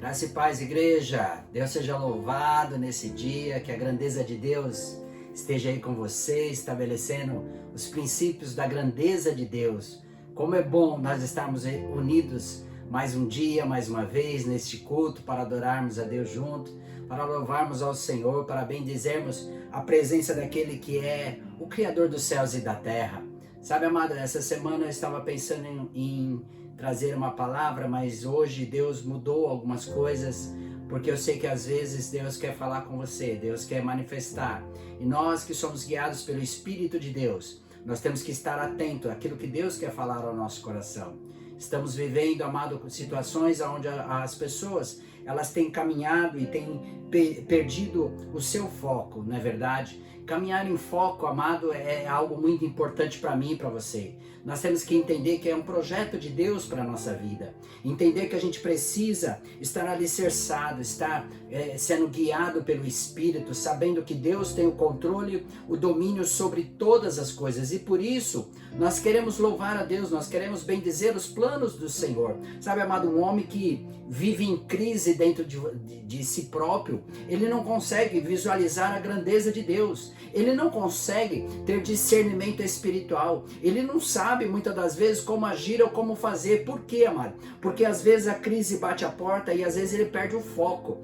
Graça e paz, igreja. Deus seja louvado nesse dia, que a grandeza de Deus esteja aí com você, estabelecendo os princípios da grandeza de Deus. Como é bom nós estarmos unidos mais um dia, mais uma vez, neste culto, para adorarmos a Deus junto, para louvarmos ao Senhor, para bendizermos a presença daquele que é o Criador dos céus e da terra. Sabe, amado, essa semana eu estava pensando em trazer uma palavra, mas hoje Deus mudou algumas coisas, porque eu sei que às vezes Deus quer falar com você, Deus quer manifestar. E nós que somos guiados pelo Espírito de Deus, nós temos que estar atento àquilo que Deus quer falar ao nosso coração. Estamos vivendo, amado, situações onde as pessoas, elas têm caminhado e têm perdido o seu foco, não é verdade? Caminhar em foco, amado, é algo muito importante para mim e para você. Nós temos que entender que é um projeto de Deus para a nossa vida. Entender que a gente precisa estar alicerçado, estar sendo guiado pelo Espírito, sabendo que Deus tem o controle, o domínio sobre todas as coisas. E por isso, nós queremos louvar a Deus, nós queremos bendizer os planos do Senhor. Sabe, amado, um homem que vive em crise dentro de si próprio, ele não consegue visualizar a grandeza de Deus. Ele não consegue ter discernimento espiritual. Ele não sabe, muitas das vezes, como agir ou como fazer. Por quê, amado? Porque às vezes a crise bate a porta e às vezes ele perde o foco.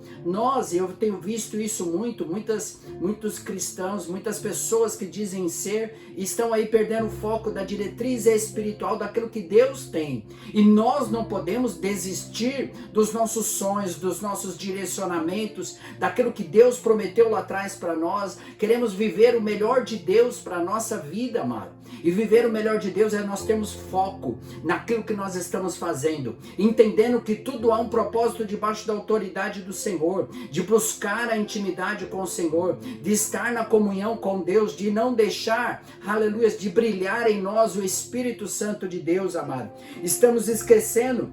Eu tenho visto isso muitos cristãos, muitas pessoas que dizem ser, estão aí perdendo o foco da diretriz espiritual, daquilo que Deus tem. E nós não podemos desistir dos nossos sonhos, dos nossos direcionamentos, daquilo que Deus prometeu lá atrás para nós. Queremos viver o melhor de Deus para a nossa vida, amado. E viver o melhor de Deus é nós termos foco naquilo que nós estamos fazendo, entendendo que tudo há um propósito debaixo da autoridade do Senhor, de buscar a intimidade com o Senhor, de estar na comunhão com Deus, de não deixar, aleluia, de brilhar em nós o Espírito Santo de Deus, amado. Estamos esquecendo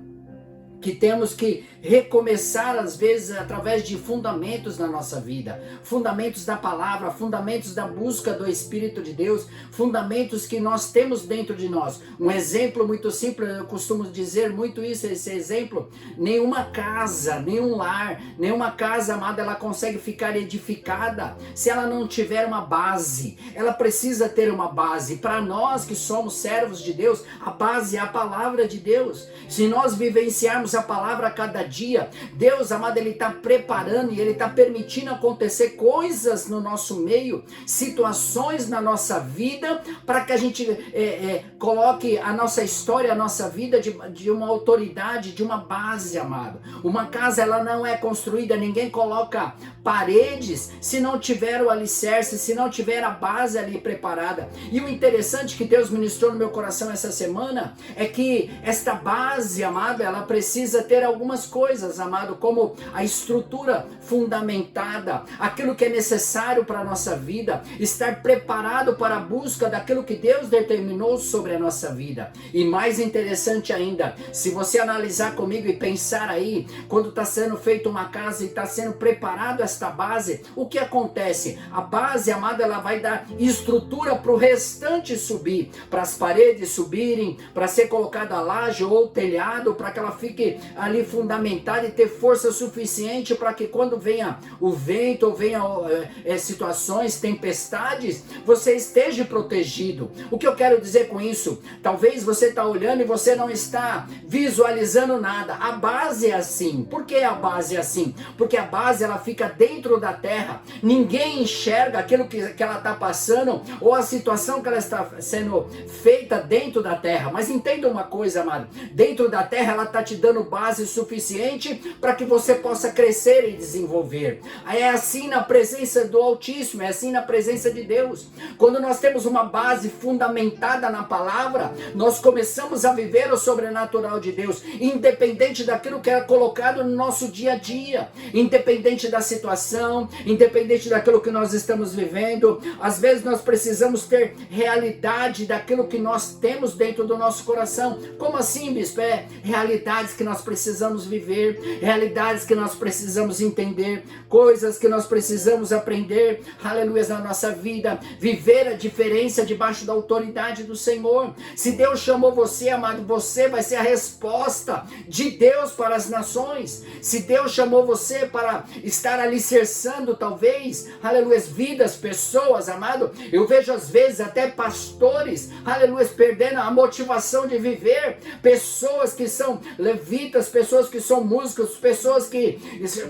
que temos que recomeçar às vezes através de fundamentos na nossa vida, fundamentos da palavra, fundamentos da busca do Espírito de Deus, fundamentos que nós temos dentro de nós. Um exemplo muito simples, eu costumo dizer muito isso, esse exemplo: nenhuma casa, nenhum lar, nenhuma casa, amada, ela consegue ficar edificada se ela não tiver uma base. Ela precisa ter uma base. Para nós que somos servos de Deus, a base é a palavra de Deus. Se nós vivenciarmos a palavra a cada dia, Deus, amado, Ele está preparando e Ele está permitindo acontecer coisas no nosso meio, situações na nossa vida, para que a gente coloque a nossa história, a nossa vida de uma autoridade, de uma base, amado. Uma casa, ela não é construída, ninguém coloca paredes se não tiver o alicerce, se não tiver a base ali preparada. E o interessante que Deus ministrou no meu coração essa semana é que esta base, amado, ela precisa ter algumas coisas, amado, como a estrutura fundamentada, aquilo que é necessário para a nossa vida, estar preparado para a busca daquilo que Deus determinou sobre a nossa vida. E mais interessante ainda, se você analisar comigo e pensar aí, quando está sendo feita uma casa e está sendo preparado esta base, o que acontece? A base, amado, ela vai dar estrutura para o restante subir, para as paredes subirem, para ser colocada a laje ou o telhado, para que ela fique ali fundamentada e ter força suficiente para que quando venha o vento ou venha situações, tempestades, você esteja protegido. O que eu quero dizer com isso? Talvez você está olhando e você não está visualizando nada. A base é assim. Por que a base é assim? Porque a base, ela fica dentro da terra. Ninguém enxerga aquilo que ela está passando ou a situação que ela está sendo feita dentro da terra. Mas entenda uma coisa, amado. Dentro da terra, ela está te dando base suficiente para que você possa crescer e desenvolver. É assim na presença do Altíssimo, é assim na presença de Deus. Quando nós temos uma base fundamentada na palavra, nós começamos a viver o sobrenatural de Deus, independente daquilo que é colocado no nosso dia a dia, independente da situação, independente daquilo que nós estamos vivendo. Às vezes nós precisamos ter realidade daquilo que nós temos dentro do nosso coração. Como assim, bispo? Realidades que nós precisamos viver, realidades que nós precisamos entender, coisas que nós precisamos aprender, aleluia, na nossa vida, viver a diferença debaixo da autoridade do Senhor. Se Deus chamou você, amado, você vai ser a resposta de Deus para as nações. Se Deus chamou você para estar alicerçando, talvez, aleluia, vidas, pessoas, amado, eu vejo às vezes até pastores, aleluia, perdendo a motivação de viver, pessoas que são levitas, pessoas que são músicos, pessoas que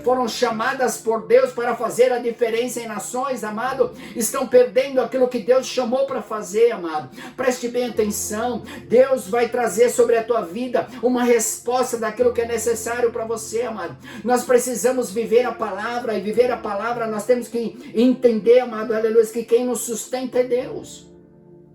foram chamadas por Deus para fazer a diferença em nações, amado, estão perdendo aquilo que Deus chamou para fazer, amado. Preste bem atenção, Deus vai trazer sobre a tua vida uma resposta daquilo que é necessário para você, amado. Nós precisamos viver a palavra, e viver a palavra nós temos que entender, amado, aleluia, que quem nos sustenta é Deus.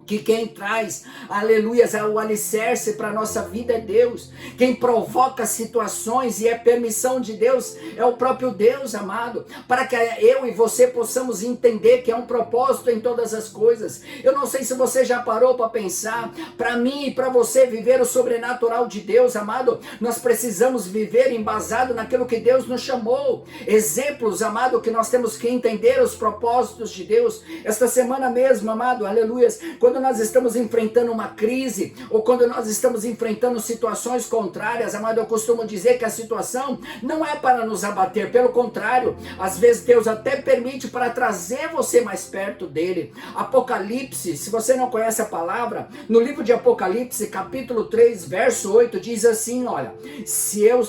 Que quem traz, aleluia, o alicerce para a nossa vida é Deus. Quem provoca situações e é permissão de Deus é o próprio Deus, amado. Para que eu e você possamos entender que é um propósito em todas as coisas. Eu não sei se você já parou para pensar, para mim e para você viver o sobrenatural de Deus, amado, nós precisamos viver embasado naquilo que Deus nos chamou. Exemplos, amado, que nós temos que entender os propósitos de Deus. Esta semana mesmo, amado, aleluia, quando nós estamos enfrentando uma crise, ou quando nós estamos enfrentando situações contrárias, amado, eu costumo dizer que a situação não é para nos abater, pelo contrário, às vezes Deus até permite para trazer você mais perto dele. Apocalipse, se você não conhece a palavra, no livro de Apocalipse, capítulo 3, verso 8, diz assim, olha, se eu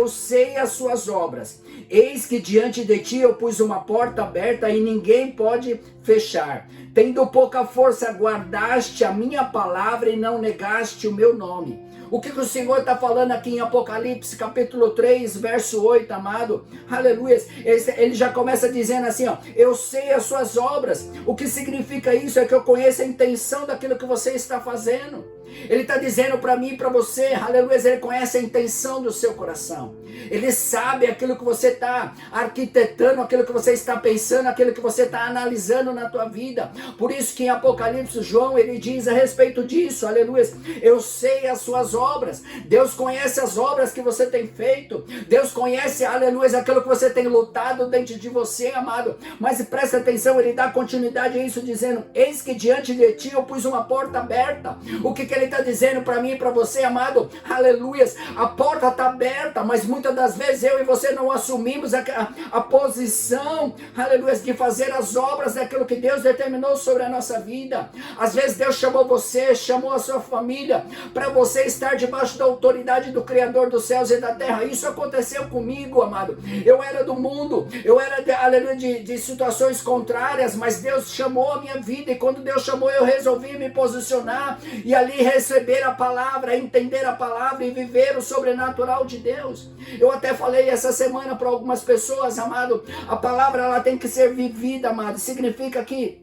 sei as suas obras, eis que diante de ti eu pus uma porta aberta e ninguém pode fechar. Tendo pouca força, guardaste a minha palavra e não negaste o meu nome. O que o Senhor está falando aqui em Apocalipse, capítulo 3, verso 8, amado? Aleluia. Ele já começa dizendo assim, ó, eu sei as suas obras. O que significa isso? É que eu conheço a intenção daquilo que você está fazendo. Ele está dizendo para mim e para você, aleluia, ele conhece a intenção do seu coração. Ele sabe aquilo que você está arquitetando, aquilo que você está pensando, aquilo que você está analisando na tua vida. Por isso que em Apocalipse, João, ele diz a respeito disso, aleluia, eu sei as suas obras. Deus conhece as obras que você tem feito. Deus conhece, aleluia, aquilo que você tem lutado dentro de você, amado. Mas presta atenção, ele dá continuidade a isso, dizendo, eis que diante de ti eu pus uma porta aberta. O que ele está dizendo para mim e para você, amado? Aleluia, a porta está aberta, mas muitas das vezes eu e você não assumimos a posição, aleluia, de fazer as obras daquilo que Deus determinou sobre a nossa vida. Às vezes Deus chamou você, chamou a sua família, para você estar debaixo da autoridade do Criador dos céus e da terra. Isso aconteceu comigo, amado. Eu era do mundo, eu era, aleluia, de situações contrárias, mas Deus chamou a minha vida, e quando Deus chamou, eu resolvi me posicionar, e ali receber a palavra, entender a palavra e viver o sobrenatural de Deus. Eu até falei essa semana para algumas pessoas, amado, a palavra ela tem que ser vivida, amado. Significa que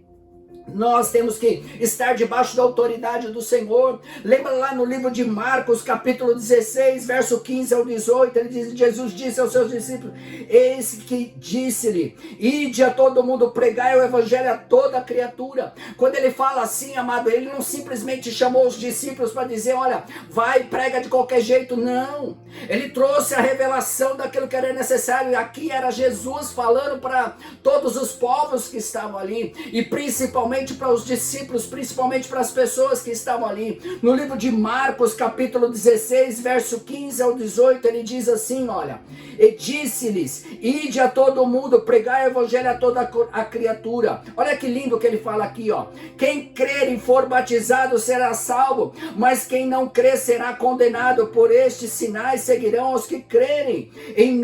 nós temos que estar debaixo da autoridade do Senhor. Lembra lá no livro de Marcos, capítulo 16, verso 15 ao 18, ele diz, Jesus disse aos seus discípulos, eis que disse-lhe, ide a todo mundo, pregai o evangelho a toda criatura. Quando ele fala assim, amado, ele não simplesmente chamou os discípulos para dizer, olha, vai, prega de qualquer jeito, não. Ele trouxe a revelação daquilo que era necessário, e aqui era Jesus falando para todos os povos que estavam ali, e principalmente para os discípulos, principalmente para as pessoas que estavam ali. No livro de Marcos, capítulo 16, verso 15 ao 18, ele diz assim, olha, e disse-lhes, ide a todo mundo, pregai o evangelho a toda a criatura. Olha que lindo que ele fala aqui, ó, quem crer e for batizado será salvo, mas quem não crer será condenado. Por estes sinais seguirão os que crerem, em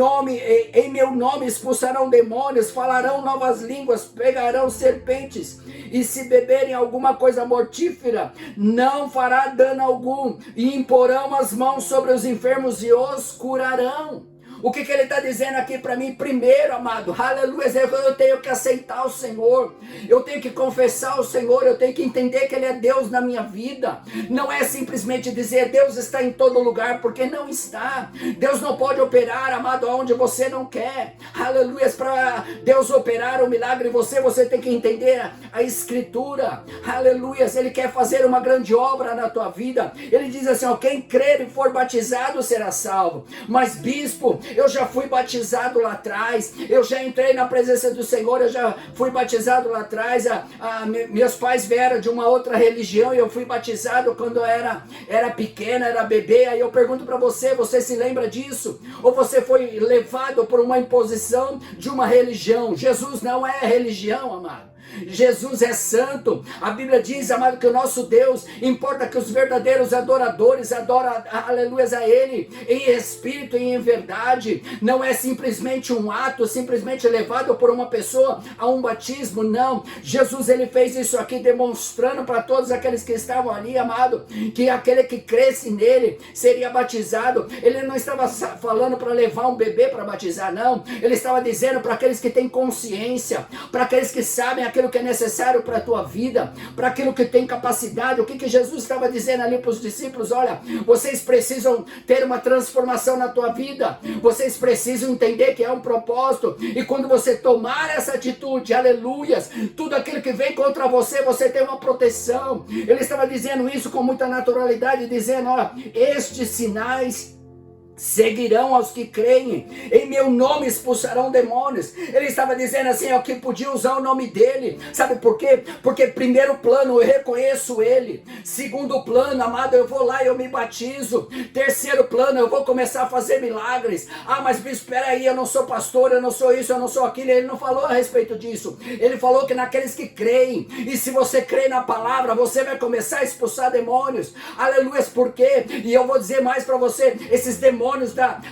meu nome expulsarão demônios, falarão novas línguas, pegarão serpentes, e se beberem alguma coisa mortífera, não fará dano algum, e imporão as mãos sobre os enfermos e os curarão. O que ele está dizendo aqui para mim? Primeiro, amado, aleluia, eu tenho que aceitar o Senhor, eu tenho que confessar o Senhor, eu tenho que entender que Ele é Deus na minha vida. Não é simplesmente dizer Deus está em todo lugar, porque não está. Deus não pode operar, amado, onde você não quer. Aleluia, para Deus operar um milagre em você, você tem que entender a Escritura. Aleluia, Ele quer fazer uma grande obra na tua vida. Ele diz assim, ó, quem crer e for batizado será salvo. Mas bispo, eu já fui batizado lá atrás, eu já entrei na presença do Senhor, eu já fui batizado lá atrás, meus pais vieram de uma outra religião e eu fui batizado quando eu era pequena, era bebê. Aí eu pergunto para você, você se lembra disso? Ou você foi levado por uma imposição de uma religião? Jesus não é religião, amado. Jesus é santo. A Bíblia diz, amado, que o nosso Deus, importa que os verdadeiros adoradores adoram, aleluia, a Ele em espírito e em verdade. Não é simplesmente um ato, simplesmente levado por uma pessoa a um batismo, não. Jesus, Ele fez isso aqui demonstrando para todos aqueles que estavam ali, amado, que aquele que cresce nele seria batizado. Ele não estava falando para levar um bebê para batizar, não. Ele estava dizendo para aqueles que têm consciência, para aqueles que sabem aquilo que é necessário para a tua vida, para aquilo que tem capacidade. O que Jesus estava dizendo ali para os discípulos? Olha, vocês precisam ter uma transformação na tua vida, vocês precisam entender que é um propósito, e quando você tomar essa atitude, aleluias, tudo aquilo que vem contra você, você tem uma proteção. Ele estava dizendo isso com muita naturalidade, dizendo, ó, estes sinais seguirão aos que creem, em meu nome expulsarão demônios. Ele estava dizendo assim, ó, que podia usar o nome dele. Sabe por quê? Porque primeiro plano, eu reconheço ele. Segundo plano, amado, eu vou lá e eu me batizo. Terceiro plano, eu vou começar a fazer milagres. Ah, mas bispo, espera aí, eu não sou pastor, eu não sou isso, eu não sou aquilo. Ele não falou a respeito disso. Ele falou que naqueles que creem, e se você crê na palavra, você vai começar a expulsar demônios. Aleluia, por quê? E eu vou dizer mais para você, esses demônios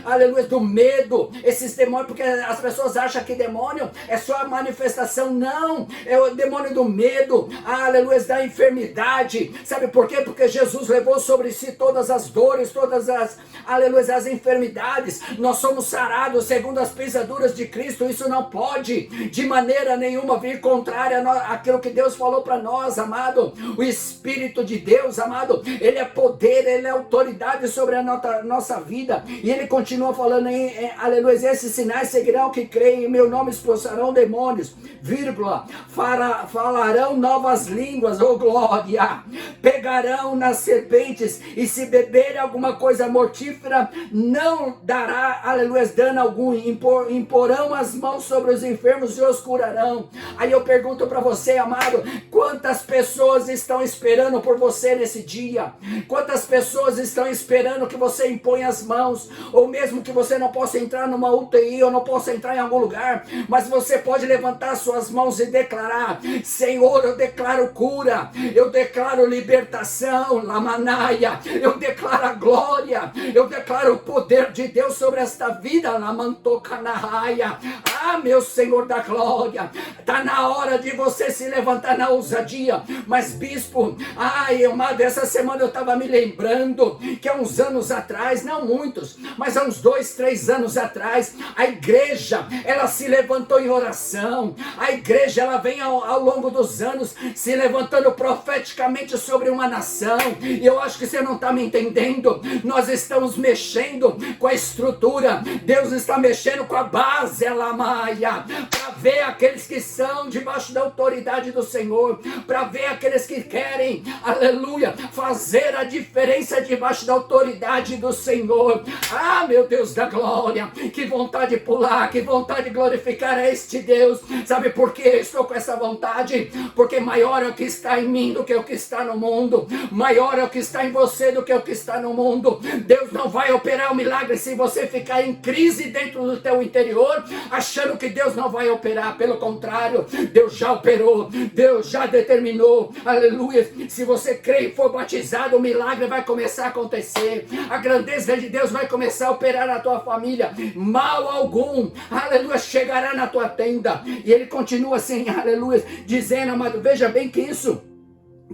aleluia, do medo, esses demônios, porque as pessoas acham que demônio é só a manifestação. Não, é o demônio do medo, aleluia, da enfermidade. Sabe por quê? Porque Jesus levou sobre si todas as dores, todas as, aleluia, as enfermidades. Nós somos sarados segundo as pisaduras de Cristo. Isso não pode de maneira nenhuma vir contrária àquilo que Deus falou para nós, amado. O Espírito de Deus, amado, Ele é poder, Ele é autoridade sobre a nossa vida. E ele continua falando aí, aleluia, esses sinais seguirão que creem, em meu nome expulsarão demônios, vírgula, falarão novas línguas, oh glória, pegarão nas serpentes, e se beberem alguma coisa mortífera, não dará, aleluia, dano algum, imporão as mãos sobre os enfermos e os curarão. Aí eu pergunto para você, amado, quantas pessoas estão esperando por você nesse dia? Quantas pessoas estão esperando que você imponha as mãos? Ou mesmo que você não possa entrar numa UTI, ou não possa entrar em algum lugar, mas você pode levantar suas mãos e declarar, Senhor, eu declaro cura, eu declaro libertação, lamanaia, eu declaro a glória, eu declaro o poder de Deus sobre esta vida, lamantocanaraia. Ah, meu Senhor da glória, está na hora de você se levantar na ousadia. Mas bispo, ai amado, essa semana eu estava me lembrando que há uns anos atrás, não muitos, mas há uns 2, 3 anos atrás, a igreja, ela se levantou em oração. A igreja, ela vem ao longo dos anos se levantando profeticamente sobre uma nação. E eu acho que você não está me entendendo. Nós estamos mexendo com a estrutura, Deus está mexendo com a base, ela maia, para ver aqueles que são debaixo da autoridade do Senhor, para ver aqueles que querem, aleluia, fazer a diferença debaixo da autoridade do Senhor. Ah, meu Deus da glória, que vontade de pular, que vontade de glorificar a este Deus. Sabe por que eu estou com essa vontade? Porque maior é o que está em mim do que o que está no mundo. Maior é o que está em você do que o que está no mundo. Deus não vai operar o milagre se você ficar em crise dentro do teu interior, achando que Deus não vai operar. Pelo contrário, Deus já operou, Deus já determinou, aleluia. Se você crê e for batizado, o milagre vai começar a acontecer. A grandeza de Deus vai começar a operar na tua família. Mal algum, aleluia, chegará na tua tenda. E ele continua assim, aleluia, dizendo, amado, veja bem que isso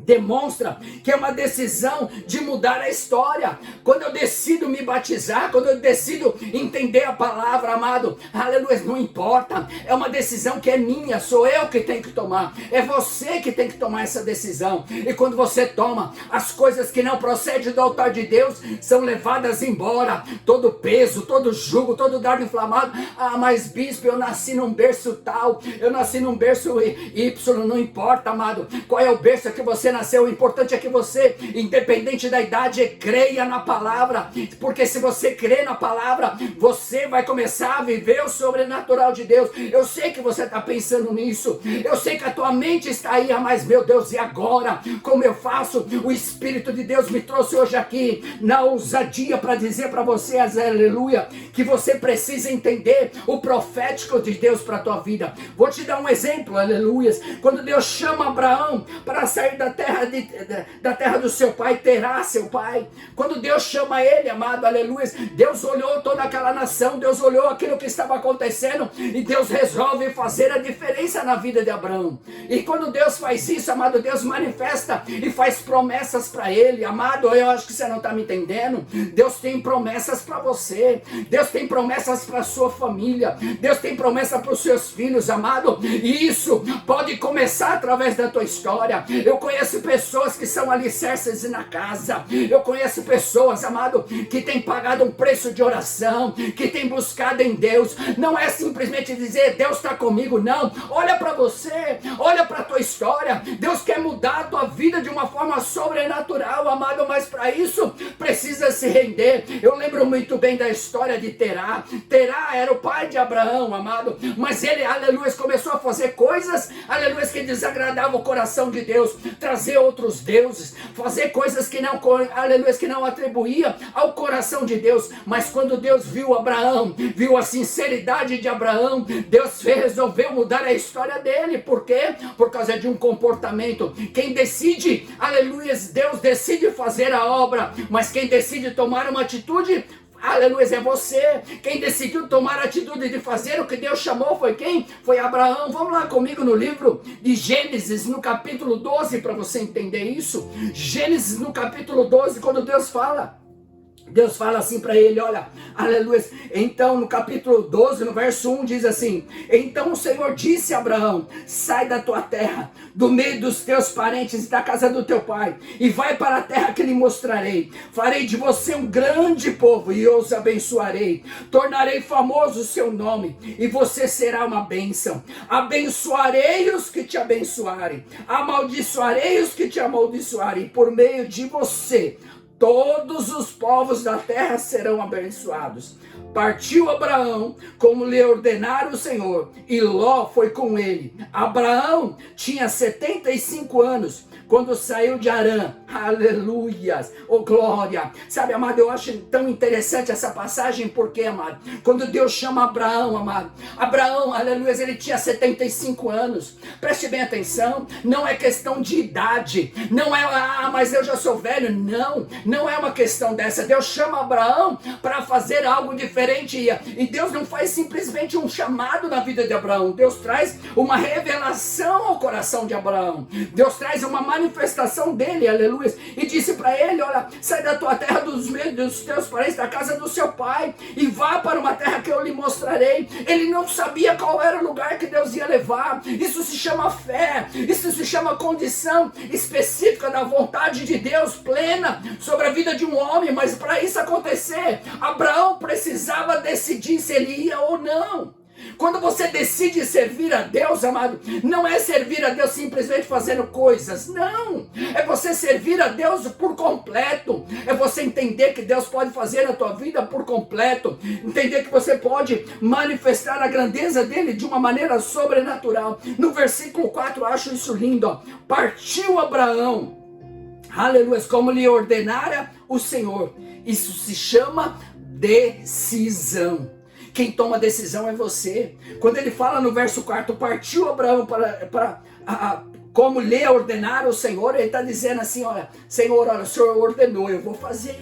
demonstra que é uma decisão de mudar a história. Quando eu decido me batizar, quando eu decido entender a palavra, amado, aleluia, não importa, é uma decisão que é minha, sou eu que tenho que tomar, é você que tem que tomar essa decisão. E quando você toma, as coisas que não procedem do altar de Deus são levadas embora, todo peso, todo jugo, todo dardo inflamado. Ah, mas bispo, eu nasci num berço tal, eu nasci num berço Y, não importa, amado, qual é o berço que você nasceu, o importante é que você, independente da idade, creia na palavra, porque se você crê na palavra, você vai começar a viver o sobrenatural de Deus. Eu sei que você está pensando nisso, eu sei que a tua mente está aí, mas meu Deus, e agora? Como eu faço? O Espírito de Deus me trouxe hoje aqui, na ousadia, para dizer para você, aleluia, que você precisa entender o profético de Deus para a tua vida. Vou te dar um exemplo, aleluia. Quando Deus chama Abraão para sair da terra do seu pai, Terá, seu pai. Quando Deus chama ele, amado, aleluia, Deus olhou toda aquela nação, Deus olhou aquilo que estava acontecendo, e Deus resolve fazer a diferença na vida de Abraão. E quando Deus faz isso, amado, Deus manifesta e faz promessas para ele. Amado, eu acho que você não está me entendendo. Deus tem promessas para você, Deus tem promessas para a sua família, Deus tem promessa para os seus filhos, amado, e isso pode começar através da tua história. Eu conheço pessoas que são alicerces na casa, eu conheço pessoas, amado, que têm pagado um preço de oração, que têm buscado em Deus. Não é simplesmente dizer Deus está comigo, não. Olha para você, olha para a tua história. Deus quer mudar a tua vida de uma forma sobrenatural, amado, mas para isso precisa se render. Eu lembro muito bem da história de Terá. Terá era o pai de Abraão, amado, mas ele, aleluia, começou a fazer coisas, aleluia, que desagradavam o coração de Deus, trazer outros deuses, fazer coisas que não, aleluia, que não atribuía ao coração de Deus. Mas quando Deus viu Abraão, viu a sinceridade de Abraão, Deus resolveu mudar a história dele. Por quê? Por causa de um comportamento. Quem decide, aleluia, Deus decide fazer a obra, mas quem decide tomar uma atitude, aleluia, é você. Quem decidiu tomar a atitude de fazer o que Deus chamou foi quem? Foi Abraão. Vamos lá comigo no livro de Gênesis, no capítulo 12, para você entender isso. Gênesis, no capítulo 12, quando Deus fala assim para ele, olha, aleluia. Então no capítulo 12, no verso 1 diz assim: então o Senhor disse a Abraão: sai da tua terra, do meio dos teus parentes e da casa do teu pai, e vai para a terra que lhe mostrarei. Farei de você um grande povo e os abençoarei, tornarei famoso o seu nome e você será uma bênção. Abençoarei os que te abençoarem, amaldiçoarei os que te amaldiçoarem, e por meio de você todos os povos da terra serão abençoados. Partiu Abraão, como lhe ordenara o Senhor, e Ló foi com ele. Abraão tinha 75 anos quando saiu de Harã. Aleluias, oh glória. Sabe, amado, eu acho tão interessante essa passagem, porque, amado, quando Deus chama Abraão, amado, Abraão, aleluia, ele tinha 75 anos. Preste bem atenção, não é questão de idade, não é, mas eu já sou velho, não é uma questão dessa. Deus chama Abraão para fazer algo diferente, e Deus não faz simplesmente um chamado na vida de Abraão. Deus traz uma revelação ao coração de Abraão, Deus traz uma manifestação dele, aleluia, e disse para ele: olha, sai da tua terra, dos meios dos teus parentes, da casa do seu pai, e vá para uma terra que eu lhe mostrarei. Ele não sabia qual era o lugar que Deus ia levar. Isso se chama fé, isso se chama condição específica da vontade de Deus plena sobre a vida de um homem. Mas para isso acontecer, Abraão precisava decidir se ele ia ou não. Quando você decide servir a Deus, amado, não é servir a Deus simplesmente fazendo coisas, não, é você servir a Deus por completo, é você entender que Deus pode fazer na tua vida por completo, entender que você pode manifestar a grandeza dele de uma maneira sobrenatural. No versículo 4, eu acho isso lindo, ó. Partiu Abraão, aleluia, como lhe ordenara o Senhor. Isso se chama decisão. Quem toma decisão é você. Quando ele fala no verso 4, partiu Abraão como lhe ordenar o Senhor, ele está dizendo assim: olha, Senhor, olha, o Senhor ordenou, eu vou fazer.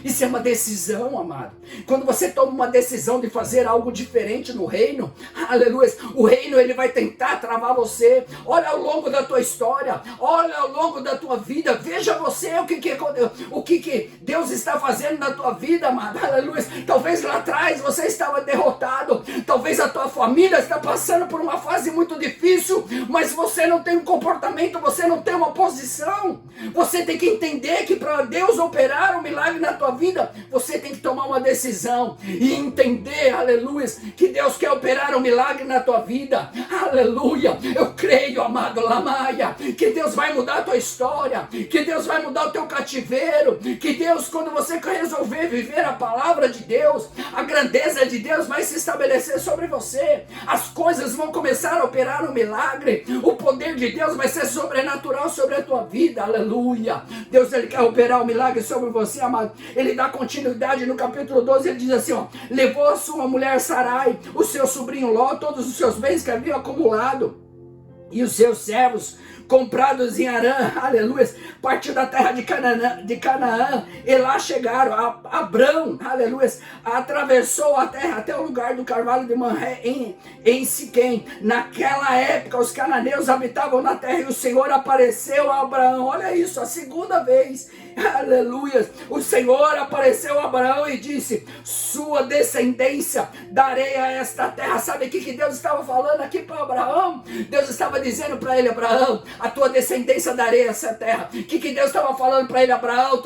Isso é uma decisão, amado. Quando você toma uma decisão de fazer algo diferente no reino, aleluia, o reino ele vai tentar travar você. Olha ao longo da tua história, olha ao longo da tua vida, veja você o que Deus está fazendo na tua vida, amado, aleluia. Talvez lá atrás você estava derrotado, talvez a tua família está passando por uma fase muito difícil, mas você não tem um comportamento, você não tem uma posição. Você tem que entender que para Deus operar um milagre na tua vida, você tem que tomar uma decisão e entender, aleluia, que Deus quer operar um milagre na tua vida, aleluia. Eu creio, amado Lamaia, que Deus vai mudar a tua história, que Deus vai mudar o teu cativeiro, que Deus, quando você resolver viver a palavra de Deus, a grandeza de Deus vai se estabelecer sobre você, as coisas vão começar a operar um milagre, o poder de Deus vai ser sobrenatural sobre a tua vida, aleluia. Deus, ele quer operar um milagre sobre você, amado. Ele dá continuidade no capítulo 12, ele diz assim, ó: levou a sua mulher Sarai, o seu sobrinho Ló, todos os seus bens que haviam acumulado, e os seus servos comprados em Arã, aleluia, partiu da terra de Canaã, e lá chegaram. Abrão, aleluia, atravessou a terra até o lugar do carvalho de Manré em Siquém. Naquela época os cananeus habitavam na terra, e o Senhor apareceu a Abraão. Olha isso, a segunda vez, aleluia, o Senhor apareceu a Abraão e disse: sua descendência darei a esta terra. Sabe o que Deus estava falando aqui para Abraão? Deus estava dizendo para ele: Abraão, a tua descendência darei a essa terra. O que Deus estava falando para ele? Abraão,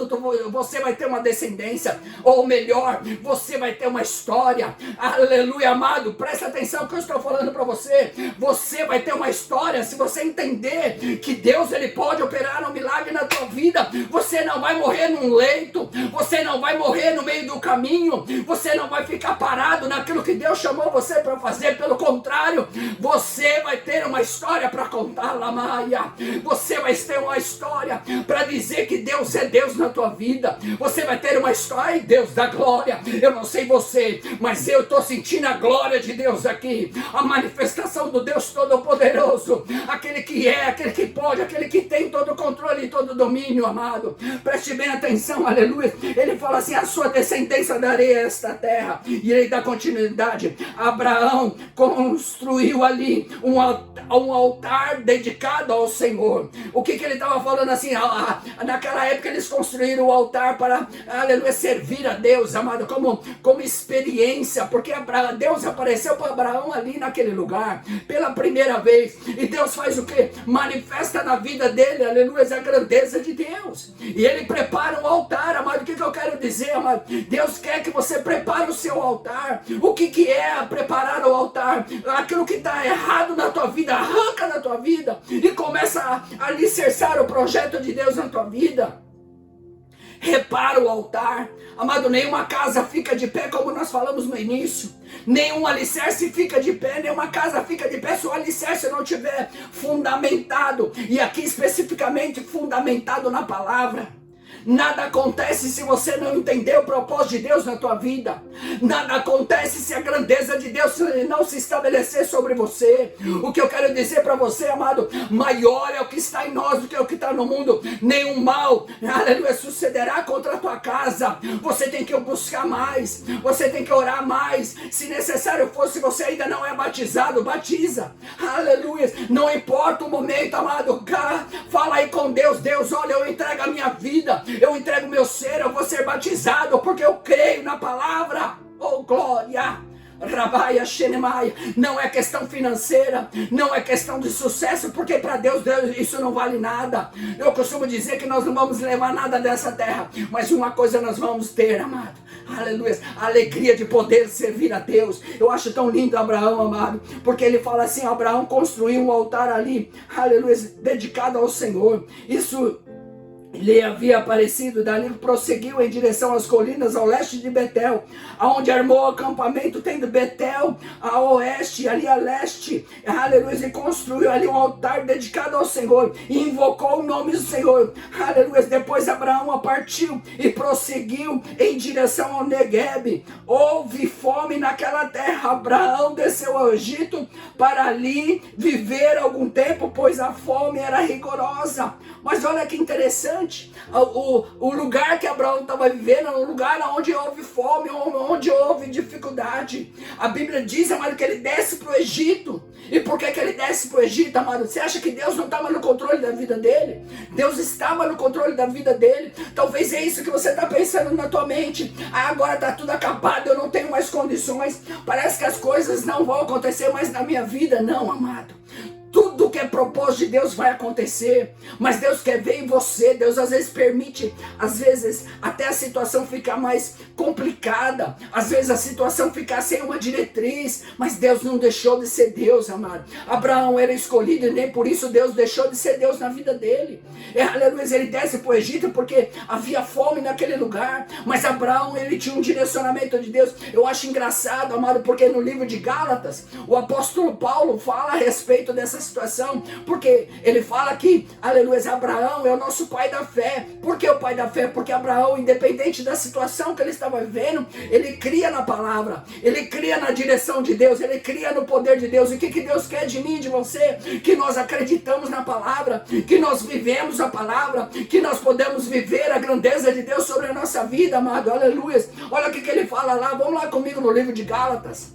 você vai ter uma descendência, ou melhor, você vai ter uma história, aleluia, amado, presta atenção que eu estou falando para você. Você vai ter uma história, se você entender que Deus, ele pode operar um milagre na tua vida. Você não vai morrer num leito, você não vai morrer no meio do caminho, você não vai ficar parado naquilo que Deus chamou você para fazer. Pelo contrário, você vai ter uma história para contar, Lamaia. Você vai ter uma história para dizer que Deus é Deus na tua vida. Você vai ter uma história, ai Deus da glória. Eu não sei você, mas eu estou sentindo a glória de Deus aqui, a manifestação do Deus Todo-Poderoso, aquele que é, aquele que pode, aquele que tem todo o controle e todo o domínio, amado. Preste bem atenção, aleluia. Ele fala assim: a sua descendência darei a esta terra. E ele dá continuidade. Abraão construiu ali um altar dedicado ao Senhor. O que ele estava falando assim? Naquela época eles construíram o altar para, aleluia, servir a Deus, amado, como experiência, porque Deus apareceu para Abraão ali naquele lugar pela primeira vez, e Deus faz o que? Manifesta na vida dele, aleluia, a grandeza de Deus, e ele prepara um altar, amado. O que eu quero dizer, amado? Deus quer que você prepare o seu altar. O que é preparar o altar? Aquilo que está errado na tua vida, arranca na tua vida e começa a alicerçar o projeto de Deus na tua vida. Repara o altar, amado. Nenhuma casa fica de pé, como nós falamos no início. Nenhum alicerce fica de pé, nenhuma casa fica de pé se o alicerce não tiver fundamentado, e aqui especificamente fundamentado na palavra. Nada acontece se você não entender o propósito de Deus na tua vida. Nada acontece se a grandeza de Deus não se estabelecer sobre você. O que eu quero dizer para você, amado, maior é o que está em nós do que o que está no mundo. Nenhum mal, aleluia, sucederá contra a tua casa. Você tem que buscar mais, você tem que orar mais. Se necessário for, se você ainda não é batizado, batiza, aleluia. Não importa o momento, amado, fala aí com Deus. Deus, olha, eu entrego a minha vida, eu entrego meu ser, eu vou ser batizado, porque eu creio na palavra. Oh glória! Rabaia, Xenemaia. Não é questão financeira, não é questão de sucesso, porque para Deus isso não vale nada. Eu costumo dizer que nós não vamos levar nada dessa terra, mas uma coisa nós vamos ter, amado, aleluia, a alegria de poder servir a Deus. Eu acho tão lindo Abraão, amado, porque ele fala assim: Abraão construiu um altar ali, aleluia, dedicado ao Senhor. Isso lhe havia aparecido. Dali prosseguiu em direção às colinas ao leste de Betel, aonde armou o acampamento, tendo Betel a oeste, ali a leste, aleluia, e construiu ali um altar dedicado ao Senhor, e invocou o nome do Senhor, aleluia. Depois Abraão partiu e prosseguiu em direção ao Neguebe. Houve fome naquela terra. Abraão desceu ao Egito para ali viver algum tempo, pois a fome era rigorosa. Mas olha que interessante, distante. O lugar que Abraão estava vivendo era um lugar onde houve fome, onde houve dificuldade. A Bíblia diz, amado, que ele desce para o Egito. E por que ele desce para o Egito, amado? Você acha que Deus não estava no controle da vida dele? Deus estava no controle da vida dele. Talvez é isso que você está pensando na tua mente. Agora está tudo acabado, eu não tenho mais condições. Parece que as coisas não vão acontecer mais na minha vida. Não, amado. Tudo que é propósito de Deus vai acontecer, mas Deus quer ver em você. Deus às vezes permite, às vezes até a situação ficar mais complicada, às vezes a situação ficar sem uma diretriz, mas Deus não deixou de ser Deus, amado. Abraão era escolhido e nem por isso Deus deixou de ser Deus na vida dele. Aleluia, ele desce para o Egito porque havia fome naquele lugar, mas Abraão, ele tinha um direcionamento de Deus. Eu acho engraçado, amado, porque no livro de Gálatas, o apóstolo Paulo fala a respeito dessa situação, porque ele fala que, aleluia, Abraão é o nosso pai da fé. Por que o pai da fé? Porque Abraão, independente da situação que ele estava vivendo, ele cria na palavra, ele cria na direção de Deus, ele cria no poder de Deus. E o que Deus quer de mim e de você? Que nós acreditamos na palavra, que nós vivemos a palavra, que nós podemos viver a grandeza de Deus sobre a nossa vida, amado, aleluia. Olha o que ele fala lá, vamos lá comigo no livro de Gálatas.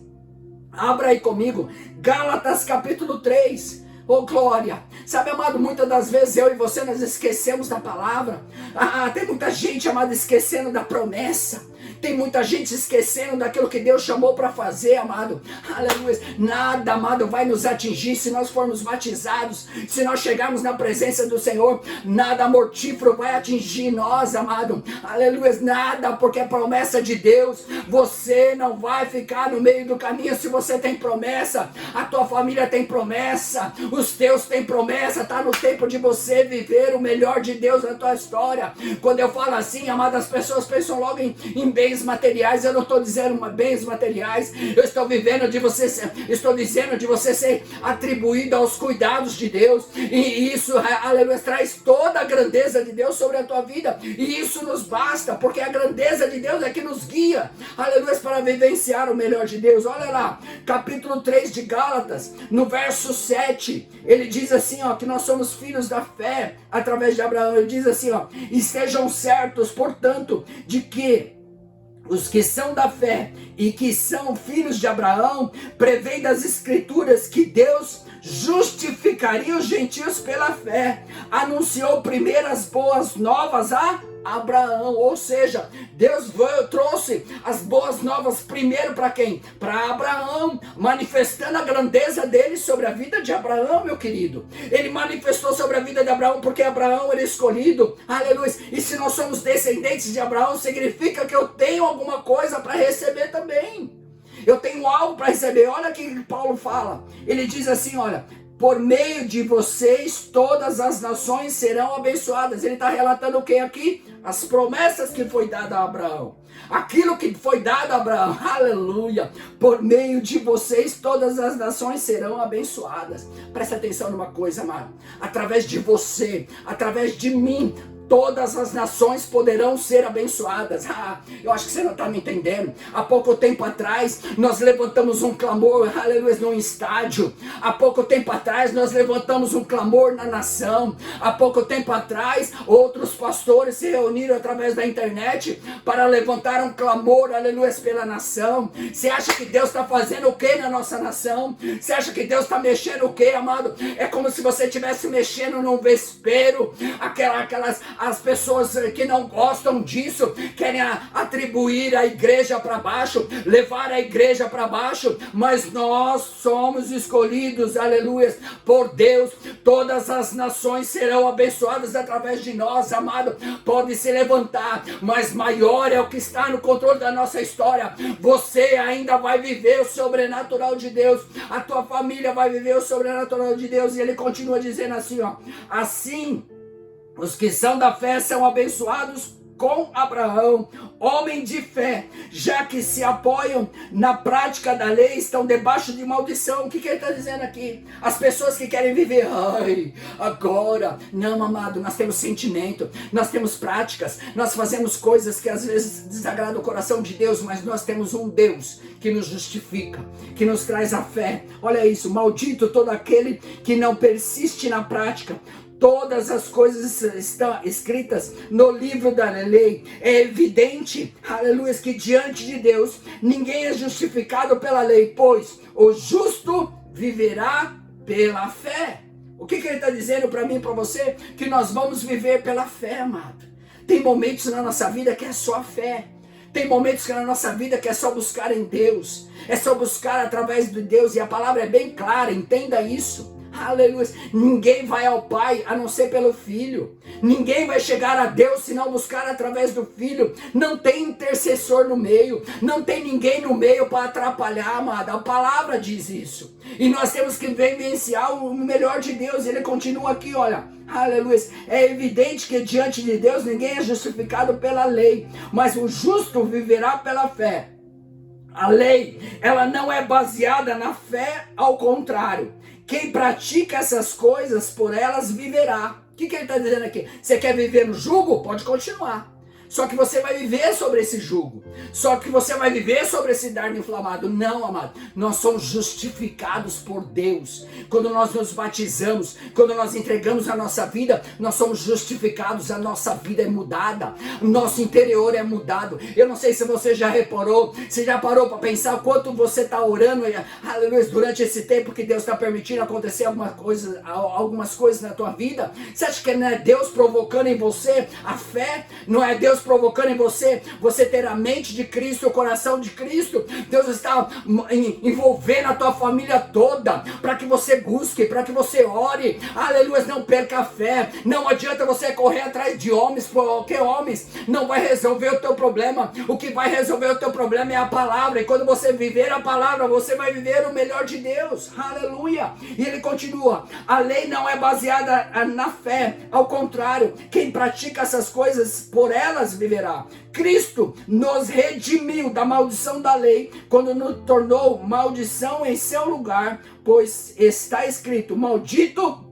Abra aí comigo, Gálatas capítulo 3. Oh glória, sabe, amado, muitas das vezes eu e você nós esquecemos da palavra. Tem muita gente, amado, esquecendo da promessa. Tem muita gente esquecendo daquilo que Deus chamou para fazer, amado. Aleluia. Nada, amado, vai nos atingir se nós formos batizados, se nós chegarmos na presença do Senhor. Nada mortífero vai atingir nós, amado. Aleluia. Nada, porque é promessa de Deus. Você não vai ficar no meio do caminho se você tem promessa. A tua família tem promessa. Os teus têm promessa. Está no tempo de você viver o melhor de Deus na tua história. Quando eu falo assim, amado, as pessoas pensam logo em bens materiais. Eu não estou dizendo bens materiais, eu estou estou dizendo de você ser atribuído aos cuidados de Deus, e isso, aleluia, traz toda a grandeza de Deus sobre a tua vida, e isso nos basta, porque a grandeza de Deus é que nos guia, aleluia, para vivenciar o melhor de Deus. Olha lá, capítulo 3 de Gálatas, no verso 7, ele diz assim, ó, que nós somos filhos da fé, através de Abraão. Ele diz assim, ó, estejam certos, portanto, de que os que são da fé e que são filhos de Abraão, prevêem das Escrituras que Deus justificaria os gentios pela fé. Anunciou primeiro as boas novas a Abraão, ou seja, Deus trouxe as boas novas primeiro para quem? Para Abraão, manifestando a grandeza dele sobre a vida de Abraão, meu querido. Ele manifestou sobre a vida de Abraão porque Abraão era escolhido, aleluia. E se nós somos descendentes de Abraão, significa que eu tenho alguma coisa para receber também. Eu tenho algo para receber. Olha o que Paulo fala. Ele diz assim, olha, por meio de vocês todas as nações serão abençoadas. Ele está relatando o que aqui? As promessas que foi dada a Abraão. Aquilo que foi dado a Abraão, aleluia. Por meio de vocês todas as nações serão abençoadas. Presta atenção numa coisa, amado. Através de você, através de mim, todas as nações poderão ser abençoadas. Eu acho que você não está me entendendo. Há pouco tempo atrás, nós levantamos um clamor, aleluia, num estádio. Há pouco tempo atrás, nós levantamos um clamor na nação. Há pouco tempo atrás, outros pastores se reuniram através da internet para levantar um clamor, aleluia, pela nação. Você acha que Deus está fazendo o que na nossa nação? Você acha que Deus está mexendo o que, amado? É como se você estivesse mexendo num vespeiro. As pessoas que não gostam disso querem atribuir a igreja para baixo, levar a igreja para baixo, mas nós somos escolhidos, aleluia, por Deus. Todas as nações serão abençoadas através de nós, amado. Pode se levantar, mas maior é o que está no controle da nossa história. Você ainda vai viver o sobrenatural de Deus, a tua família vai viver o sobrenatural de Deus. E ele continua dizendo assim, ó, assim os que são da fé são abençoados com Abraão, homem de fé, já que se apoiam na prática da lei, estão debaixo de maldição. O que ele está dizendo aqui? As pessoas que querem viver, agora, não, amado, nós temos sentimento, nós temos práticas, nós fazemos coisas que às vezes desagradam o coração de Deus, mas nós temos um Deus que nos justifica, que nos traz a fé. Olha isso, maldito todo aquele que não persiste na prática. Todas as coisas estão escritas no livro da lei. É evidente, aleluia, que diante de Deus ninguém é justificado pela lei, pois o justo viverá pela fé. O que ele está dizendo para mim e para você? Que nós vamos viver pela fé, amado. Tem momentos na nossa vida que é só a fé. Tem momentos que na nossa vida que é só buscar em Deus. É só buscar através de Deus. E a palavra é bem clara, entenda isso. Aleluia. Ninguém vai ao Pai a não ser pelo Filho. Ninguém vai chegar a Deus se não buscar através do Filho. Não tem intercessor no meio. Não tem ninguém no meio para atrapalhar, amada. A palavra diz isso. E nós temos que vivenciar o melhor de Deus. Ele continua aqui, olha. Aleluia. É evidente que diante de Deus ninguém é justificado pela lei, mas o justo viverá pela fé. A lei, ela não é baseada na fé, ao contrário. Quem pratica essas coisas, por elas viverá. O que ele está dizendo aqui? Você quer viver no jugo? Pode continuar. Só que você vai viver sobre esse jugo. Só que você vai viver sobre esse dardo inflamado. Não, amado. Nós somos justificados por Deus. Quando nós nos batizamos, quando nós entregamos a nossa vida, nós somos justificados. A nossa vida é mudada. Nosso interior é mudado. Eu não sei se você já reparou. Você já parou para pensar o quanto você está orando, aleluia, durante esse tempo que Deus está permitindo acontecer algumas coisas na tua vida? Você acha que não é Deus provocando em você a fé? Não é Deus provocando em você ter a mente de Cristo, o coração de Cristo? Deus está envolvendo a tua família toda, para que você busque, para que você ore, aleluia, não perca a fé. Não adianta você correr atrás de homens, porque homens não vai resolver o teu problema. O que vai resolver o teu problema é a palavra, e quando você viver a palavra, você vai viver o melhor de Deus, aleluia. E ele continua, a lei não é baseada na fé, ao contrário, quem pratica essas coisas, por elas viverá. Cristo nos redimiu da maldição da lei, quando nos tornou maldição em seu lugar, pois está escrito, maldito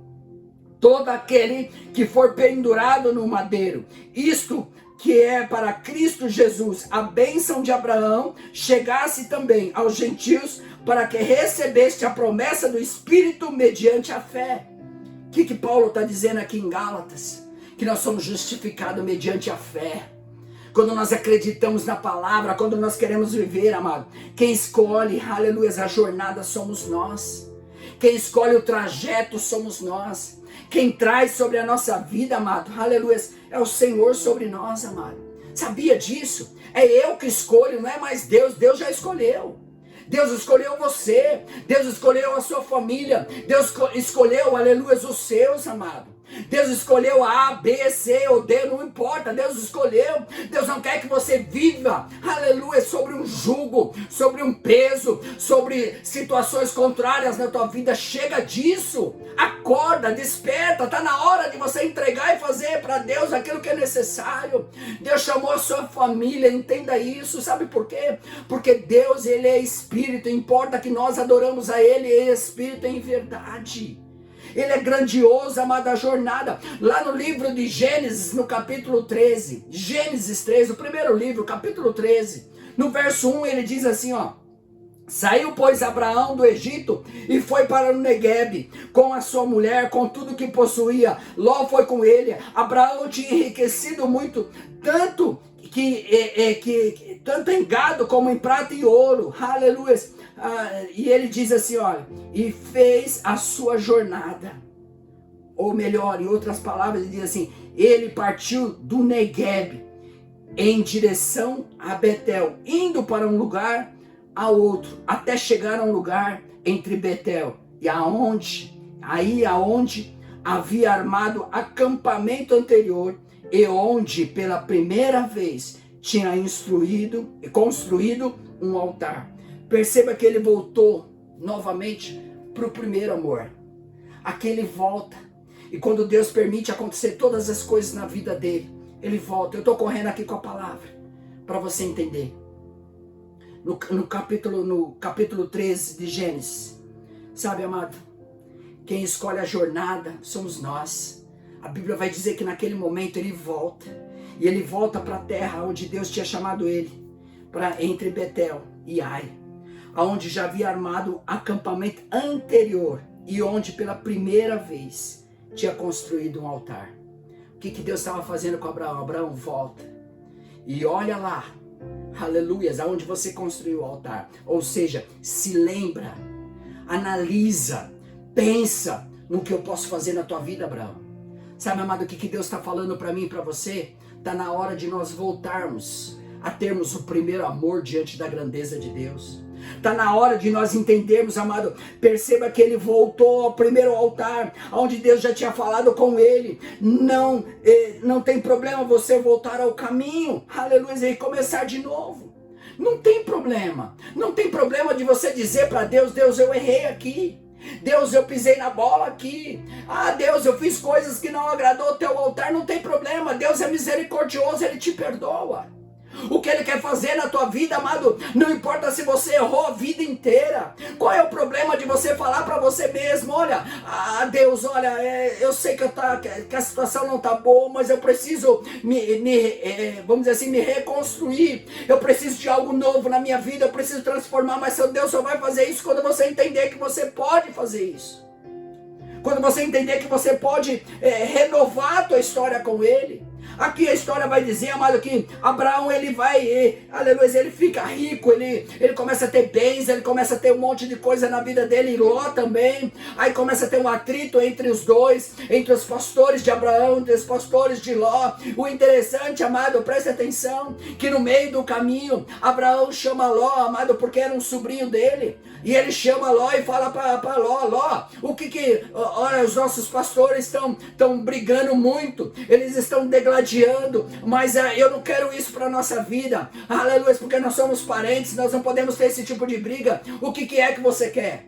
todo aquele que for pendurado no madeiro. Isto que é para Cristo Jesus a bênção de Abraão, chegasse também aos gentios, para que recebeste a promessa do Espírito mediante a fé. O que Paulo está dizendo aqui em Gálatas? Que nós somos justificados mediante a fé. Quando nós acreditamos na palavra, quando nós queremos viver, amado, quem escolhe, aleluia, a jornada somos nós. Quem escolhe o trajeto somos nós. Quem traz sobre a nossa vida, amado, aleluia, é o Senhor sobre nós, amado. Sabia disso? É eu que escolho, não é mais Deus. Deus já escolheu. Deus escolheu você. Deus escolheu a sua família. Deus escolheu, aleluia, os seus, amado. Deus escolheu A, B, C ou D, não importa, Deus escolheu. Deus não quer que você viva, aleluia, sobre um jugo, sobre um peso, sobre situações contrárias na tua vida. Chega disso, acorda, desperta, está na hora de você entregar e fazer para Deus aquilo que é necessário. Deus chamou a sua família, entenda isso, sabe por quê? Porque Deus, Ele é Espírito, importa que nós adoramos a Ele, Ele é Espírito em verdade. Ele é grandioso, amada jornada. Lá no livro de Gênesis, no capítulo 13, Gênesis 13, o primeiro livro, capítulo 13, no verso 1, ele diz assim, ó: saiu, pois, Abraão do Egito e foi para o Neguebe com a sua mulher, com tudo que possuía. Ló foi com ele. Abraão tinha enriquecido muito, tanto tanto em gado como em prata e ouro. Aleluia. E ele diz assim, olha, e fez a sua jornada. Ou melhor, em outras palavras, ele diz assim, ele partiu do Neguebe em direção a Betel, indo para um lugar a outro, até chegar a um lugar entre Betel e aonde havia armado acampamento anterior, e onde pela primeira vez tinha construído um altar. Perceba que ele voltou novamente para o primeiro amor. Aqui ele volta. E quando Deus permite acontecer todas as coisas na vida dele, ele volta. Eu estou correndo aqui com a palavra para você entender. No capítulo 13 de Gênesis, sabe, amado, quem escolhe a jornada somos nós. A Bíblia vai dizer que naquele momento ele volta. E ele volta para a terra onde Deus tinha chamado ele, entre Betel e Ai, onde já havia armado acampamento anterior e onde pela primeira vez tinha construído um altar. O que Deus estava fazendo com Abraão? Abraão, volta e olha lá, aleluias, aonde você construiu o altar. Ou seja, se lembra, analisa, pensa no que eu posso fazer na tua vida, Abraão. Sabe, amado, o que Deus está falando para mim e para você? Está na hora de nós voltarmos a termos o primeiro amor diante da grandeza de Deus. Está na hora de nós entendermos, amado. Perceba que ele voltou ao primeiro altar, onde Deus já tinha falado com ele. Não tem problema você voltar ao caminho, aleluia, e começar de novo. Não tem problema. Não tem problema de você dizer para Deus: Deus, eu errei aqui. Deus, eu pisei na bola aqui. Ah, Deus, eu fiz coisas que não agradou o teu altar. Não tem problema. Deus é misericordioso, ele te perdoa. O que ele quer fazer na tua vida, amado, não importa se você errou a vida inteira. Qual é o problema de você falar para você mesmo: olha, Deus, olha, eu sei que a situação não tá boa, mas eu preciso vamos dizer assim, me reconstruir. Eu preciso de algo novo na minha vida, eu preciso transformar, mas seu Deus só vai fazer isso quando você entender que você pode fazer isso. Quando você entender que você pode renovar a tua história com ele. Aqui a história vai dizer, amado, que Abraão, ele vai, aleluia, ele fica rico, ele começa a ter bens, ele começa a ter um monte de coisa na vida dele, e Ló também. Aí começa a ter um atrito entre os dois, entre os pastores de Abraão, entre os pastores de Ló. O interessante, amado, preste atenção, que no meio do caminho, Abraão chama Ló, amado, porque era um sobrinho dele. E ele chama Ló e fala para Ló: Ló, olha, os nossos pastores estão brigando muito, eles estão degladiando, mas eu não quero isso para a nossa vida, aleluia, porque nós somos parentes, nós não podemos ter esse tipo de briga. O que é que você quer?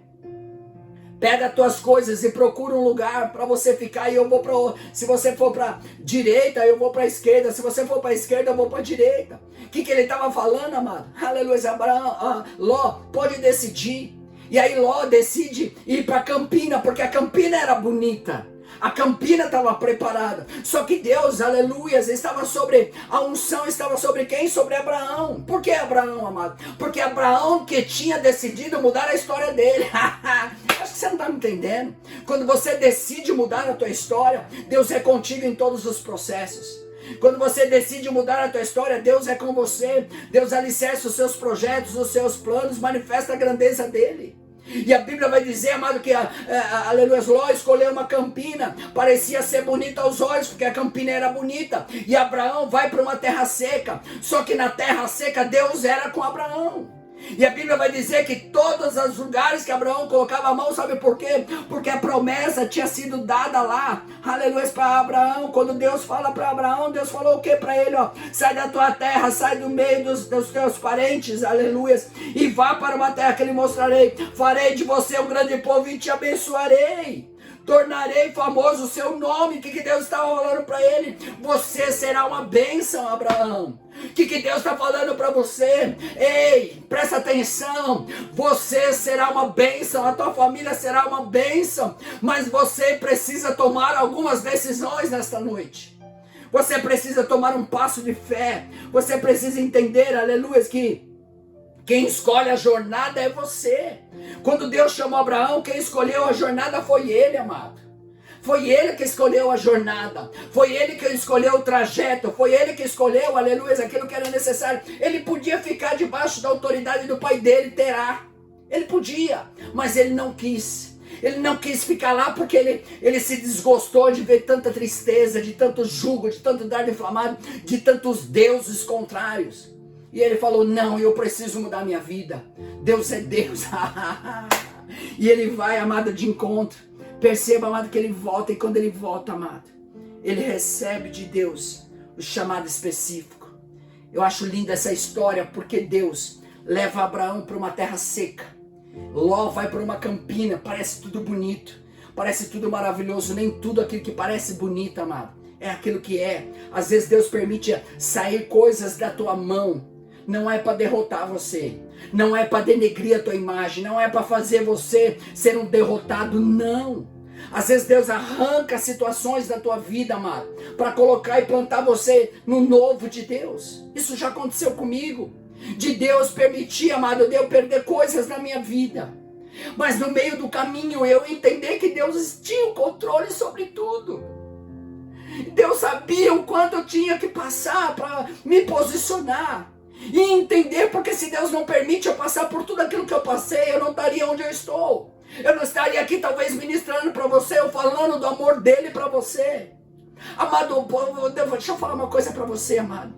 Pega as tuas coisas e procura um lugar para você ficar, e eu vou para... Se você for para direita, eu vou para esquerda. Se você for para esquerda, eu vou para direita. O que ele estava falando, amado? Aleluia, Abraão, Ló, pode decidir. E aí Ló decide ir para Campina, porque a Campina era bonita. A Campina estava preparada. Só que Deus, aleluia, estava sobre... A unção estava sobre quem? Sobre Abraão. Por que Abraão, amado? Porque Abraão que tinha decidido mudar a história dele. Acho que você não está me entendendo. Quando você decide mudar a tua história, Deus é contigo em todos os processos. Quando você decide mudar a tua história, Deus é com você. Deus alicerça os seus projetos, os seus planos, manifesta a grandeza dele. E a Bíblia vai dizer, amado, que aleluia, Ló escolheu uma campina, parecia ser bonita aos olhos, porque a campina era bonita. E Abraão vai para uma terra seca, só que na terra seca Deus era com Abraão. E a Bíblia vai dizer que todos os lugares que Abraão colocava a mão, sabe por quê? Porque a promessa tinha sido dada lá, aleluia, para Abraão. Quando Deus fala para Abraão, Deus falou o que para ele? Ó, sai da tua terra, sai do meio dos teus parentes, aleluia, e vá para uma terra que lhe mostrarei. Farei de você um grande povo e te abençoarei. Tornarei famoso o seu nome. O que Deus estava falando para ele? Você será uma bênção, Abraão. O que Deus está falando para você? Ei, presta atenção. Você será uma bênção, a tua família será uma bênção. Mas você precisa tomar algumas decisões nesta noite. Você precisa tomar um passo de fé. Você precisa entender, aleluia, que quem escolhe a jornada é você. Quando Deus chamou Abraão, quem escolheu a jornada foi ele, amado. Foi ele que escolheu a jornada. Foi ele que escolheu o trajeto. Foi ele que escolheu, aleluia, aquilo que era necessário. Ele podia ficar debaixo da autoridade do pai dele, Terá. Ele podia, mas ele não quis. Ele não quis ficar lá porque ele se desgostou de ver tanta tristeza, de tanto jugo, de tanto dardo inflamado, de tantos deuses contrários. E ele falou: não, eu preciso mudar minha vida. Deus é Deus. E ele vai, amado, de encontro. Perceba, amado, que ele volta. E quando ele volta, amado, ele recebe de Deus o chamado específico. Eu acho linda essa história, porque Deus leva Abraão para uma terra seca. Ló vai para uma campina. Parece tudo bonito, parece tudo maravilhoso. Nem tudo aquilo que parece bonito, amado, é aquilo que é. Às vezes Deus permite sair coisas da tua mão. Não é para derrotar você, não é para denegrir a tua imagem, não é para fazer você ser um derrotado, não. Às vezes Deus arranca situações da tua vida, amado, para colocar e plantar você no novo de Deus. Isso já aconteceu comigo, de Deus permitir, amado, de eu perder coisas na minha vida. Mas no meio do caminho eu entender que Deus tinha o controle sobre tudo. Deus sabia o quanto eu tinha que passar para me posicionar. E entender, porque se Deus não permite eu passar por tudo aquilo que eu passei, eu não estaria onde eu estou. Eu não estaria aqui talvez ministrando para você, ou falando do amor dele para você. Amado, deixa eu falar uma coisa para você, amado.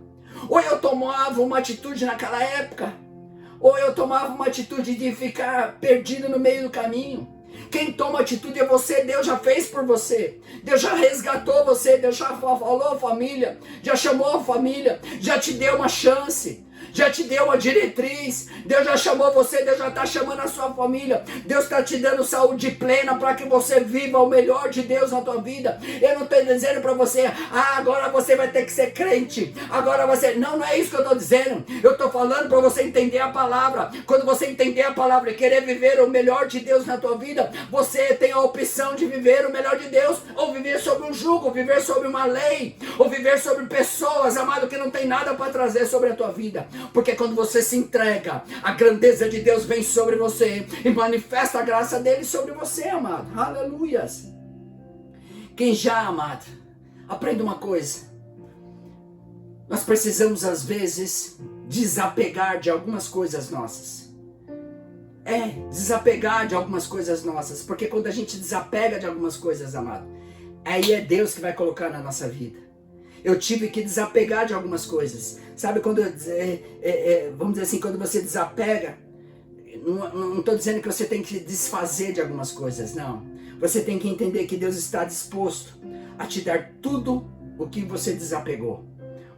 Ou eu tomava uma atitude naquela época, ou eu tomava uma atitude de ficar perdido no meio do caminho. Quem toma atitude é você. Deus já fez por você. Deus já resgatou você. Deus já falou a família, já chamou a família, já te deu uma chance, já te deu uma diretriz. Deus já chamou você, Deus já está chamando a sua família. Deus está te dando saúde plena para que você viva o melhor de Deus na tua vida. Eu não estou dizendo para você, agora você vai ter que ser crente, agora você... Não é isso que eu estou dizendo. Eu estou falando para você entender a palavra. Quando você entender a palavra e querer viver o melhor de Deus na tua vida, você tem a opção de viver o melhor de Deus, ou viver sobre um jugo, ou viver sobre uma lei, ou viver sobre pessoas, amado, que não tem nada para trazer sobre a tua vida. Porque quando você se entrega, a grandeza de Deus vem sobre você e manifesta a graça dele sobre você, amado. Aleluias. Quem já, amado, aprenda uma coisa. Nós precisamos às vezes desapegar de algumas coisas nossas. Desapegar de algumas coisas nossas. Porque quando a gente desapega de algumas coisas, amado, aí é Deus que vai colocar na nossa vida. Eu tive que desapegar de algumas coisas. Sabe quando vamos dizer assim, quando você desapega, não estou dizendo que você tem que desfazer de algumas coisas, não. Você tem que entender que Deus está disposto a te dar tudo o que você desapegou.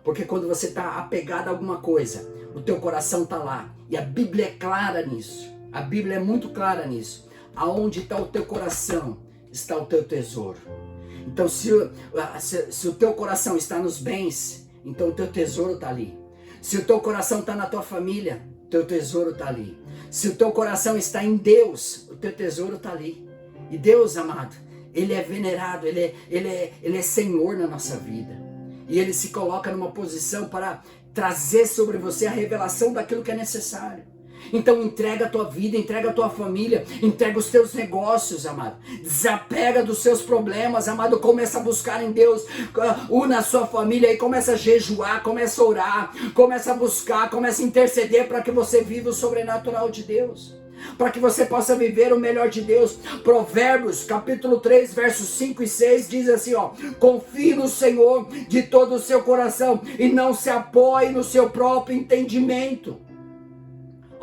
Porque quando você está apegado a alguma coisa, o teu coração está lá. E a Bíblia é clara nisso. A Bíblia é muito clara nisso. Aonde está o teu coração, está o teu tesouro. Então se o teu coração está nos bens, então o teu tesouro está ali. Se o teu coração está na tua família, o teu tesouro está ali. Se o teu coração está em Deus, o teu tesouro está ali. E Deus, amado, Ele é venerado, Ele é Senhor na nossa vida. E Ele se coloca numa posição para trazer sobre você a revelação daquilo que é necessário. Então entrega a tua vida, entrega a tua família, entrega os teus negócios, amado. Desapega dos seus problemas, amado. Começa a buscar em Deus, una a sua família e começa a jejuar, começa a orar, começa a buscar, começa a interceder para que você viva o sobrenatural de Deus. Para que você possa viver o melhor de Deus. Provérbios, capítulo 3, versos 5 e 6, diz assim, confie no Senhor de todo o seu coração e não se apoie no seu próprio entendimento.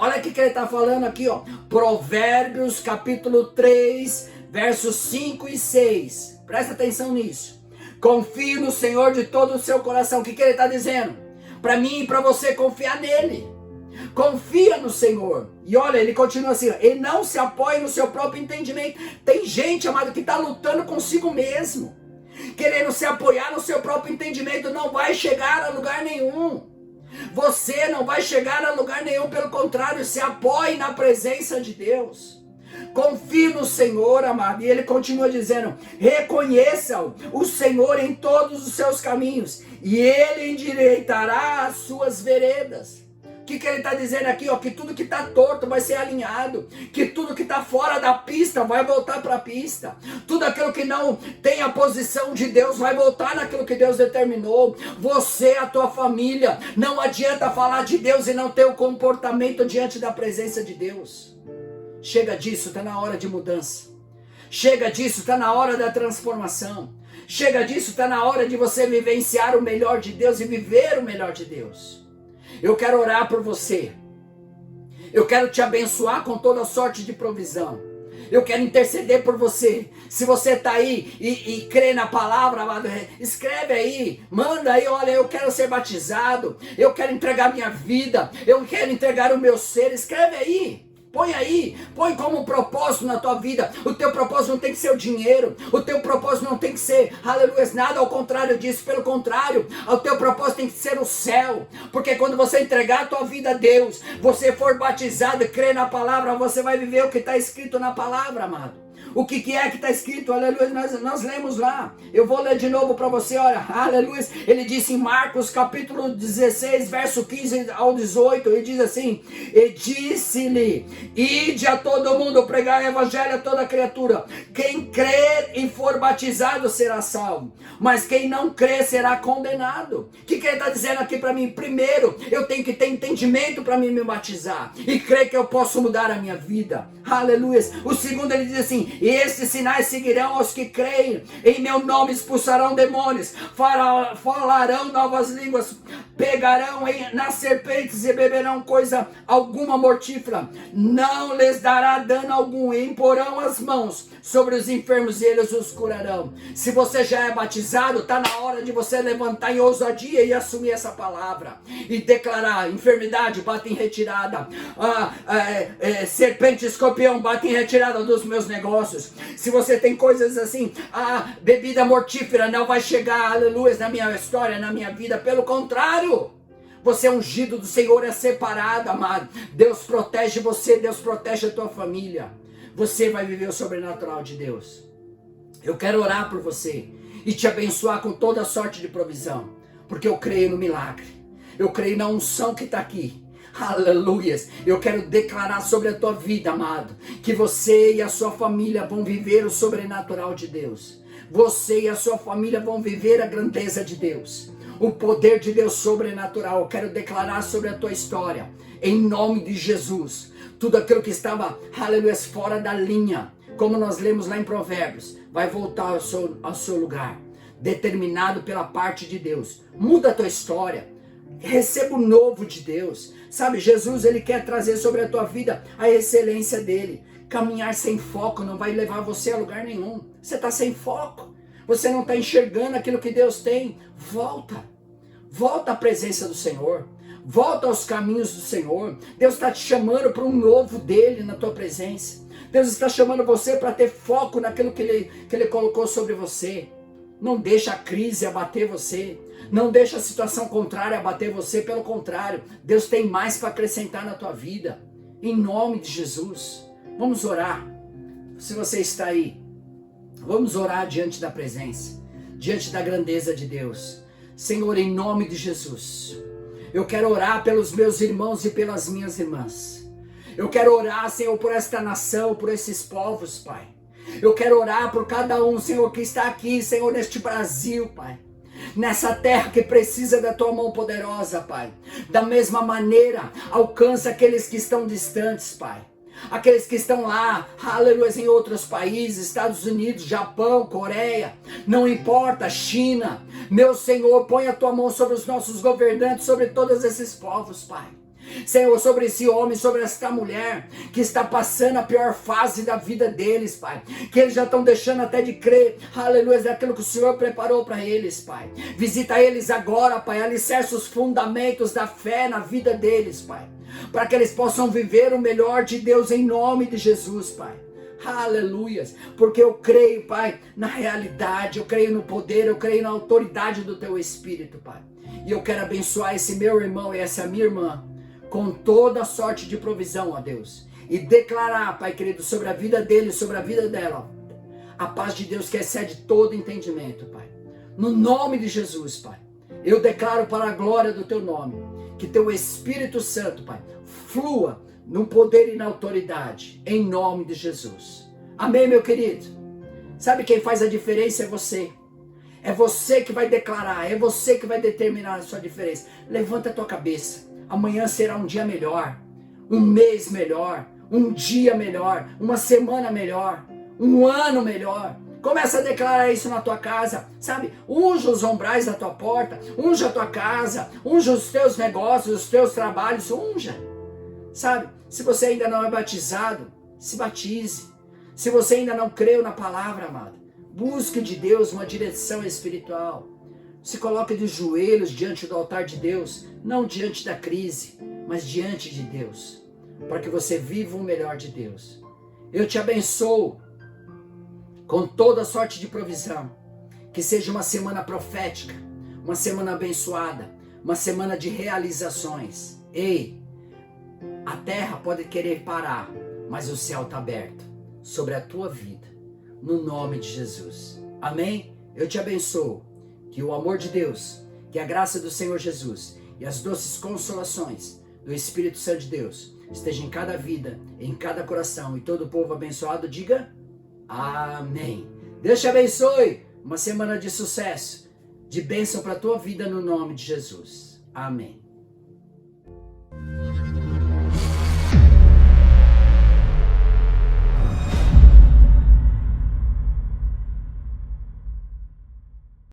Olha o que ele está falando aqui, Provérbios, capítulo 3, versos 5 e 6. Presta atenção nisso. Confie no Senhor de todo o seu coração. O que ele está dizendo? Para mim e para você confiar nele. Confia no Senhor. E olha, ele continua assim, e não se apoie no seu próprio entendimento. Tem gente, amado, que está lutando consigo mesmo, querendo se apoiar no seu próprio entendimento. Não vai chegar a lugar nenhum. Você não vai chegar a lugar nenhum, pelo contrário, se apoie na presença de Deus. Confie no Senhor, amado. E ele continua dizendo, reconheça o Senhor em todos os seus caminhos, e ele endireitará as suas veredas. O que ele está dizendo aqui? Que tudo que está torto vai ser alinhado. Que tudo que está fora da pista vai voltar para a pista. Tudo aquilo que não tem a posição de Deus vai voltar naquilo que Deus determinou. Você, a tua família, não adianta falar de Deus e não ter o comportamento diante da presença de Deus. Chega disso, está na hora de mudança. Chega disso, está na hora da transformação. Chega disso, está na hora de você vivenciar o melhor de Deus e viver o melhor de Deus. Eu quero orar por você. Eu quero te abençoar com toda sorte de provisão. Eu quero interceder por você. Se você está aí e crê na palavra, amado, escreve aí, manda aí, olha, eu quero ser batizado, eu quero entregar minha vida, eu quero entregar o meu ser. Escreve aí. Põe aí, põe como propósito na tua vida. O teu propósito não tem que ser o dinheiro. O teu propósito não tem que ser, aleluia, nada ao contrário disso. Pelo contrário, o teu propósito tem que ser o céu. Porque quando você entregar a tua vida a Deus, você for batizado e crer na palavra, você vai viver o que está escrito na palavra, amado. O que é que está escrito? Aleluia, nós lemos lá. Eu vou ler de novo para você, olha, aleluia. Ele disse em Marcos capítulo 16, verso 15 ao 18, ele diz assim: e disse-lhe, ide a todo mundo pregar o evangelho a toda criatura. Quem crer e for batizado será salvo, mas quem não crer será condenado. O que ele está dizendo aqui para mim? Primeiro, eu tenho que ter entendimento para me batizar e crer que eu posso mudar a minha vida. Aleluia. O segundo, ele diz assim: e esses sinais seguirão aos que creem, em meu nome expulsarão demônios, falarão novas línguas, pegarão nas serpentes e beberão coisa alguma mortífera, não lhes dará dano algum, e imporão as mãos sobre os enfermos e eles os curarão. Se você já é batizado, está na hora de você levantar em ousadia e assumir essa palavra e declarar: enfermidade, bate em retirada, serpente, escorpião, bate em retirada dos meus negócios. Se você tem coisas assim, bebida mortífera não vai chegar, aleluia, na minha história, na minha vida. Pelo contrário, você é ungido do Senhor, é separado, amado. Deus protege você, Deus protege a tua família. Você vai viver o sobrenatural de Deus. Eu quero orar por você e te abençoar com toda sorte de provisão, porque eu creio no milagre, eu creio na unção que está aqui. Aleluias. Eu quero declarar sobre a tua vida, amado, que você e a sua família vão viver o sobrenatural de Deus. Você e a sua família vão viver a grandeza de Deus, o poder de Deus sobrenatural. Eu quero declarar sobre a tua história, em nome de Jesus. Tudo aquilo que estava, aleluia, fora da linha, como nós lemos lá em Provérbios, vai voltar ao seu lugar, determinado pela parte de Deus. Muda a tua história, receba o novo de Deus. Sabe, Jesus, ele quer trazer sobre a tua vida a excelência dele. Caminhar sem foco não vai levar você a lugar nenhum. Você está sem foco, você não está enxergando aquilo que Deus tem. Volta à presença do Senhor, volta aos caminhos do Senhor. Deus está te chamando para um novo dele na tua presença. Deus está chamando você para ter foco naquilo que ele colocou sobre você. Não deixa a crise abater você, não deixa a situação contrária abater você. Pelo contrário, Deus tem mais para acrescentar na tua vida, em nome de Jesus. Vamos orar. Se você está aí, vamos orar diante da presença, diante da grandeza de Deus. Senhor, em nome de Jesus, eu quero orar pelos meus irmãos e pelas minhas irmãs. Eu quero orar, Senhor, por esta nação, por esses povos, Pai. Eu quero orar por cada um, Senhor, que está aqui, Senhor, neste Brasil, Pai. Nessa terra que precisa da tua mão poderosa, Pai. Da mesma maneira, alcança aqueles que estão distantes, Pai. Aqueles que estão lá, aleluia, em outros países, Estados Unidos, Japão, Coreia, não importa, China. Meu Senhor, põe a tua mão sobre os nossos governantes, sobre todos esses povos, Pai. Senhor, sobre esse homem, sobre esta mulher que está passando a pior fase da vida deles, Pai, que eles já estão deixando até de crer, aleluia, daquilo que o Senhor preparou para eles, Pai. Visita eles agora, Pai, alicerça os fundamentos da fé na vida deles, Pai, para que eles possam viver o melhor de Deus em nome de Jesus, Pai. Aleluias, porque eu creio, Pai, na realidade, eu creio no poder, eu creio na autoridade do Teu Espírito, Pai. E eu quero abençoar esse meu irmão e essa minha irmã com toda sorte de provisão, ó Deus, e declarar, Pai querido, sobre a vida dele, sobre a vida dela, a paz de Deus que excede todo entendimento, Pai. No nome de Jesus, Pai, eu declaro para a glória do Teu nome, que Teu Espírito Santo, Pai, flua no poder e na autoridade, em nome de Jesus. Amém, meu querido? Sabe quem faz a diferença é você. É você que vai declarar, é você que vai determinar a sua diferença. Levanta a tua cabeça. Amanhã será um dia melhor, um mês melhor, um dia melhor, uma semana melhor, um ano melhor. Começa a declarar isso na tua casa, sabe? Unja os umbrais da tua porta, unja a tua casa, unja os teus negócios, os teus trabalhos, unja. Sabe? Se você ainda não é batizado, se batize. Se você ainda não creu na palavra, amado, busque de Deus uma direção espiritual. Se coloque de joelhos diante do altar de Deus, não diante da crise, mas diante de Deus, para que você viva o melhor de Deus. Eu te abençoo com toda sorte de provisão, que seja uma semana profética, uma semana abençoada, uma semana de realizações. Ei, a terra pode querer parar, mas o céu está aberto sobre a tua vida. no nome de Jesus. Amém? Eu te abençoo. Que o amor de Deus, que a graça do Senhor Jesus e as doces consolações do Espírito Santo de Deus esteja em cada vida, em cada coração, e todo o povo abençoado diga amém. Deus te abençoe. Uma semana de sucesso, de bênção para a tua vida no nome de Jesus. Amém.